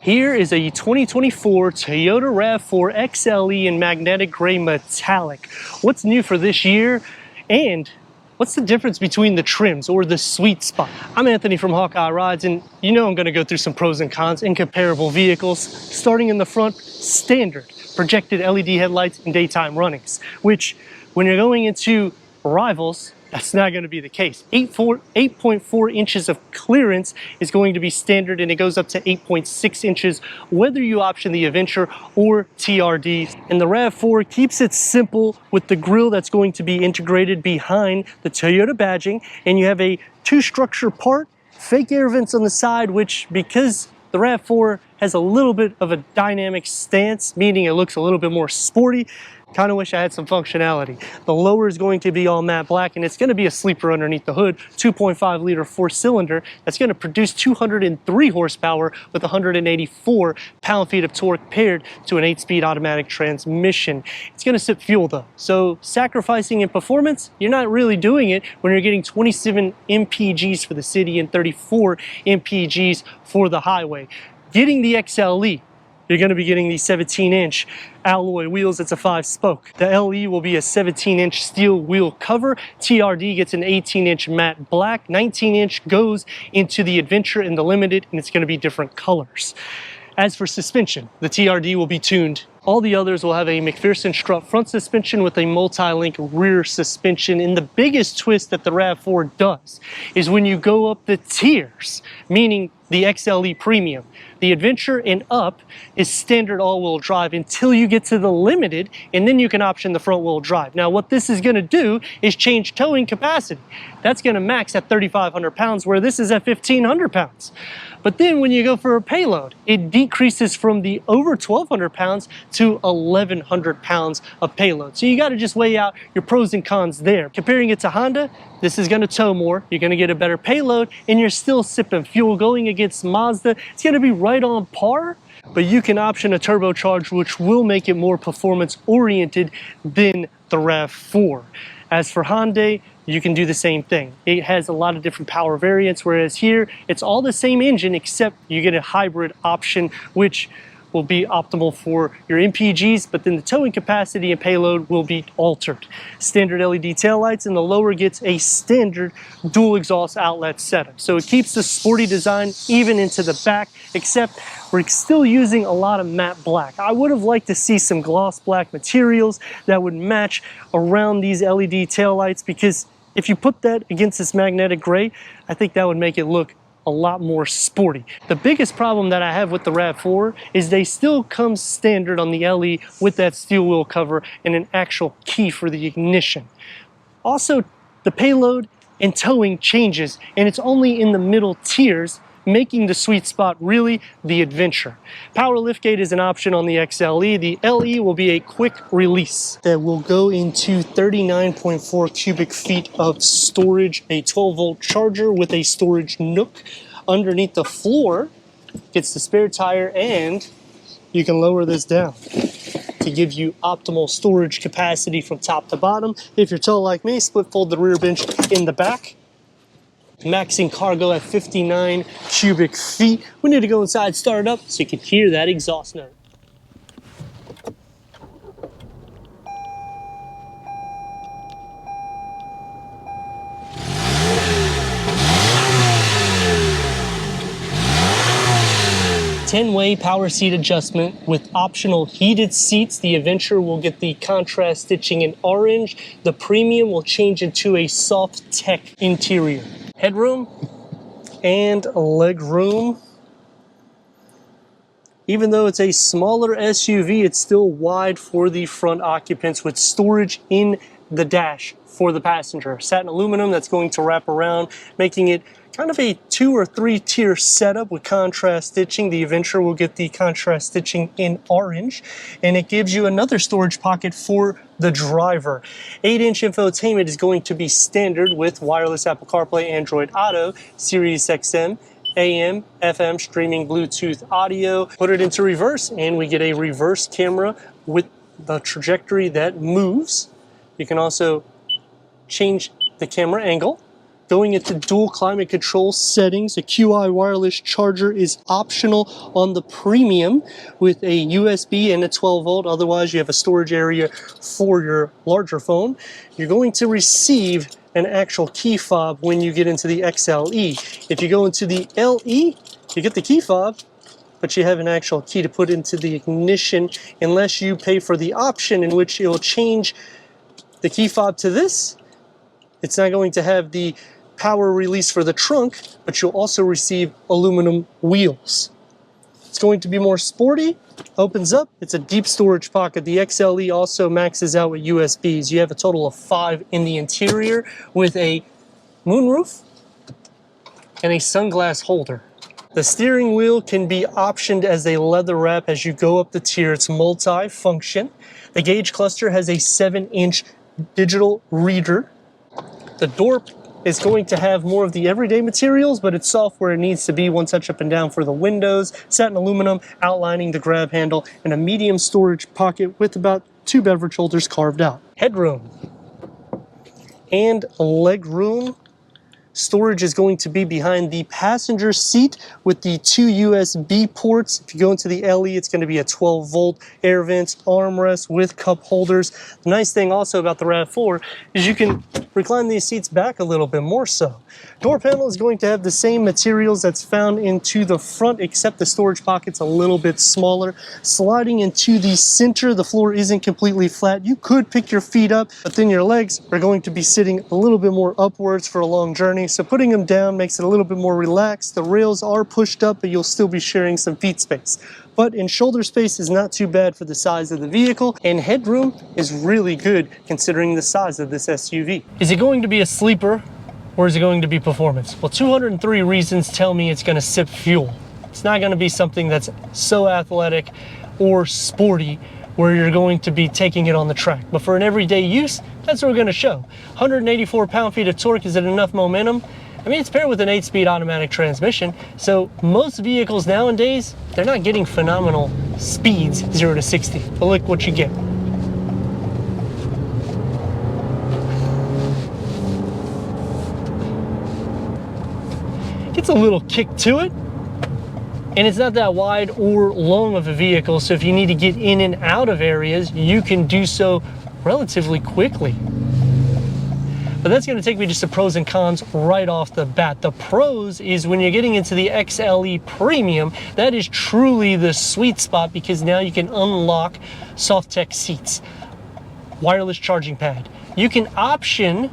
Here is a 2024 Toyota RAV4 xle in magnetic gray metallic. What's new for this year, and what's the difference between the trims or the sweet spot? I'm Anthony from Hawkeye Rides, and you know I'm going to go through some pros and cons in comparable vehicles. Starting in the front, standard projected LED headlights and daytime runnings, which when you're going into rivals, that's not going to be the case. 8.4 inches of clearance is going to be standard, and it goes up to 8.6 inches whether you option the Adventure or TRD. And the RAV4 keeps it simple with the grille that's going to be integrated behind the Toyota badging, and you have a two-structure part, fake air vents on the side, which, because the RAV4 has a little bit of a dynamic stance, meaning it looks a little bit more sporty. Kind of wish I had some functionality. The lower is going to be all matte black, and it's going to be a sleeper underneath the hood. 2.5 liter 4-cylinder that's going to produce 203 horsepower with 184 pound-feet of torque paired to an 8-speed automatic transmission. It's going to sip fuel though, so sacrificing in performance, you're not really doing it when you're getting 27 mpgs for the city and 34 mpgs for the highway. Getting the XLE, you're going to be getting the 17-inch alloy wheels. It's a 5-spoke. The LE will be a 17-inch steel wheel cover. TRD gets an 18-inch matte black. 19-inch goes into the Adventure and the Limited, and it's going to be different colors. As for suspension, the TRD will be tuned. All the others will have a McPherson strut front suspension with a multi-link rear suspension. And the biggest twist that the RAV4 does is when you go up the tiers, meaning the XLE Premium, the Adventure and up is standard all-wheel drive until you get to the Limited, and then you can option the front-wheel drive. Now, what this is going to do is change towing capacity. That's going to max at 3,500 pounds, where this is at 1,500 pounds. But then when you go for a payload, it decreases from the over 1,200 pounds to 1,100 pounds of payload. So you got to just weigh out your pros and cons there. Comparing it to Honda, this is going to tow more, you're going to get a better payload, and you're still sipping fuel. Going against Mazda, it's going to be right on par, but you can option a turbocharged, which will make it more performance-oriented than the RAV4. As for Hyundai, you can do the same thing. It has a lot of different power variants, whereas here, it's all the same engine, except you get a hybrid option, which will be optimal for your MPGs, but then the towing capacity and payload will be altered. Standard LED taillights, and the lower gets a standard dual exhaust outlet setup. So it keeps the sporty design even into the back, except we're still using a lot of matte black. I would have liked to see some gloss black materials that would match around these LED taillights, because if you put that against this magnetic gray, I think that would make it look a lot more sporty. The biggest problem that I have with the RAV4 is they still come standard on the LE with that steel wheel cover and an actual key for the ignition. Also, the payload and towing changes, and it's only in the middle tiers, making the sweet spot really the Adventure. Power liftgate is an option on the XLE. The LE will be a quick release that will go into 39.4 cubic feet of storage, a 12-volt charger with a storage nook underneath the floor, gets the spare tire, and you can lower this down to give you optimal storage capacity from top to bottom. If you're tall like me, split fold the rear bench in the back. Maxing cargo at 59 cubic feet. We need to go inside, start it up so you can hear that exhaust note. Ten-way power seat adjustment with optional heated seats. The Adventure will get the contrast stitching in orange. The Premium will change into a soft tech interior. Headroom and leg room. Even though it's a smaller SUV, it's still wide for the front occupants with storage in the dash for the passenger. Satin aluminum that's going to wrap around, making it kind of a 2 or 3 tier setup with contrast stitching. The Adventure will get the contrast stitching in orange, and it gives you another storage pocket for the driver. 8-inch infotainment is going to be standard with wireless Apple CarPlay, Android Auto, Sirius XM, AM, FM, streaming, Bluetooth audio. Put it into reverse, and we get a reverse camera with the trajectory that moves. You can also change the camera angle Going into dual climate control settings, a QI wireless charger is optional on the premium with a USB and a 12 volt. Otherwise, you have a storage area for your larger phone. You're going to receive an actual key fob when you get into the XLE. If you go into the LE, you get the key fob, but you have an actual key to put into the ignition unless you pay for the option in which it will change the key fob to this. It's not going to have the power release for the trunk, but you'll also receive aluminum wheels. It's going to be more sporty. Opens up, it's a deep storage pocket. The XLE also maxes out with USBs. You have a total of 5 in the interior with a moonroof and a sunglass holder. The steering wheel can be optioned as a leather wrap as you go up the tier. It's multi-function. The gauge cluster has a 7-inch digital reader. The door is going to have more of the everyday materials, but it's soft where it needs to be. One touch up and down for the windows, satin aluminum outlining the grab handle, and a medium storage pocket with about 2 beverage holders carved out. Headroom and leg room. Storage is going to be behind the passenger seat with the 2 USB ports. If you go into the LE, it's going to be a 12 volt air vents, armrest with cup holders. The nice thing also about the RAV4 is you can recline these seats back a little bit more so. Door panel is going to have the same materials that's found into the front, except the storage pocket's a little bit smaller. Sliding into the center, the floor isn't completely flat. You could pick your feet up, but then your legs are going to be sitting a little bit more upwards for a long journey. So putting them down makes it a little bit more relaxed. The rails are pushed up, but you'll still be sharing some feet space. But in shoulder space is not too bad for the size of the vehicle, and headroom is really good considering the size of this SUV. Is it going to be a sleeper or is it going to be performance? Well, 203 reasons tell me it's going to sip fuel. It's not going to be something that's so athletic or sporty where you're going to be taking it on the track. But for an everyday use, that's what we're going to show. 184 pound-feet of torque. Is it enough momentum? I mean, it's paired with an 8-speed automatic transmission, so most vehicles nowadays, they're not getting phenomenal speeds, 0 to 60. But look what you get. Gets a little kick to it, and it's not that wide or long of a vehicle, so if you need to get in and out of areas, you can do so relatively quickly. But that's going to take me just to pros and cons right off the bat. The pros is when you're getting into the XLE Premium, that is truly the sweet spot because now you can unlock soft tech seats, wireless charging pad. You can option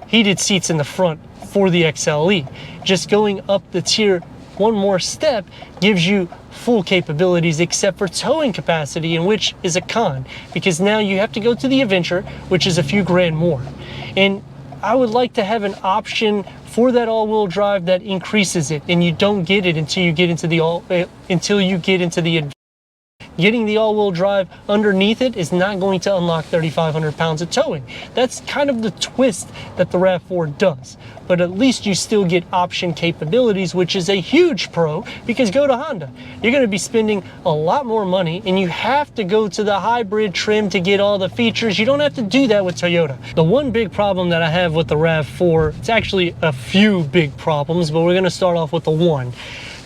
heated seats in the front for the XLE. Just going up the tier one more step gives you full capabilities except for towing capacity, in which is a con because now you have to go to the Adventure, which is a few grand more. And I would like to have an option for that all-wheel drive that increases it, and you don't get it until you get into the Getting the all-wheel drive underneath it is not going to unlock 3,500 pounds of towing. That's kind of the twist that the RAV4 does. But at least you still get option capabilities, which is a huge pro, because go to Honda. You're going to be spending a lot more money, and you have to go to the hybrid trim to get all the features. You don't have to do that with Toyota. The one big problem that I have with the RAV4, it's actually a few big problems, but we're going to start off with the one.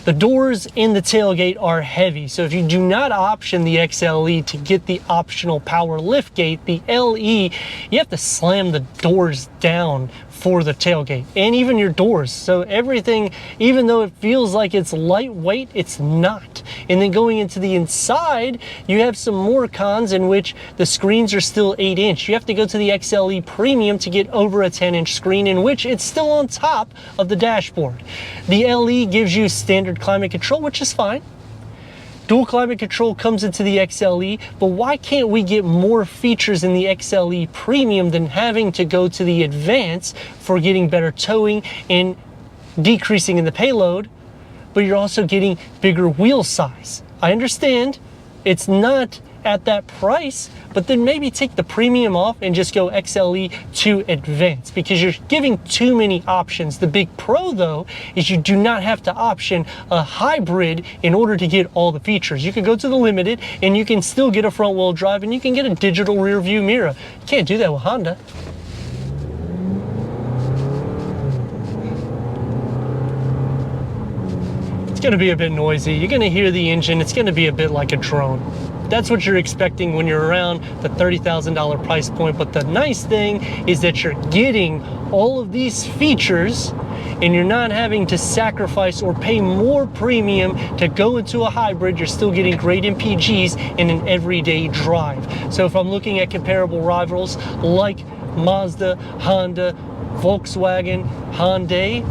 The doors in the tailgate are heavy, so if you do not option the XLE to get the optional power lift gate, the LE, you have to slam the doors down for the tailgate and even your doors. So everything, even though it feels like it's lightweight, it's not. And then going into the inside, you have some more cons in which the screens are still 8-inch. You have to go to the XLE Premium to get over a 10-inch screen, in which it's still on top of the dashboard. The LE gives you standard climate control, which is fine. Dual climate control comes into the XLE, but why can't we get more features in the XLE Premium than having to go to the Advance for getting better towing and decreasing in the payload, but you're also getting bigger wheel size? I understand it's not at that price, but then maybe take the Premium off and just go XLE to Advance, because you're giving too many options. The big pro though is you do not have to option a hybrid in order to get all the features. You can go to the Limited and you can still get a front wheel drive and you can get a digital rear view mirror. You can't do that with Honda. gonna be a bit noisy. You're gonna hear the engine. It's gonna be a bit like a drone. That's what you're expecting when you're around the $30,000 price point. But the nice thing is that you're getting all of these features and you're not having to sacrifice or pay more premium to go into a hybrid. You're still getting great MPGs in an everyday drive. So if I'm looking at comparable rivals like Mazda, Honda, Volkswagen, Hyundai,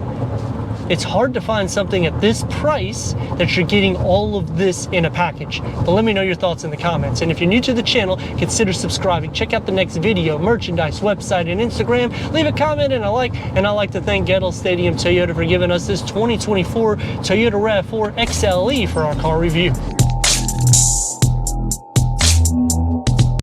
it's hard to find something at this price that you're getting all of this in a package. But let me know your thoughts in the comments. And if you're new to the channel, consider subscribing. Check out the next video, merchandise, website, and Instagram. Leave a comment and a like. And I'd like to thank Gettle Stadium Toyota for giving us this 2024 Toyota RAV4 XLE for our car review.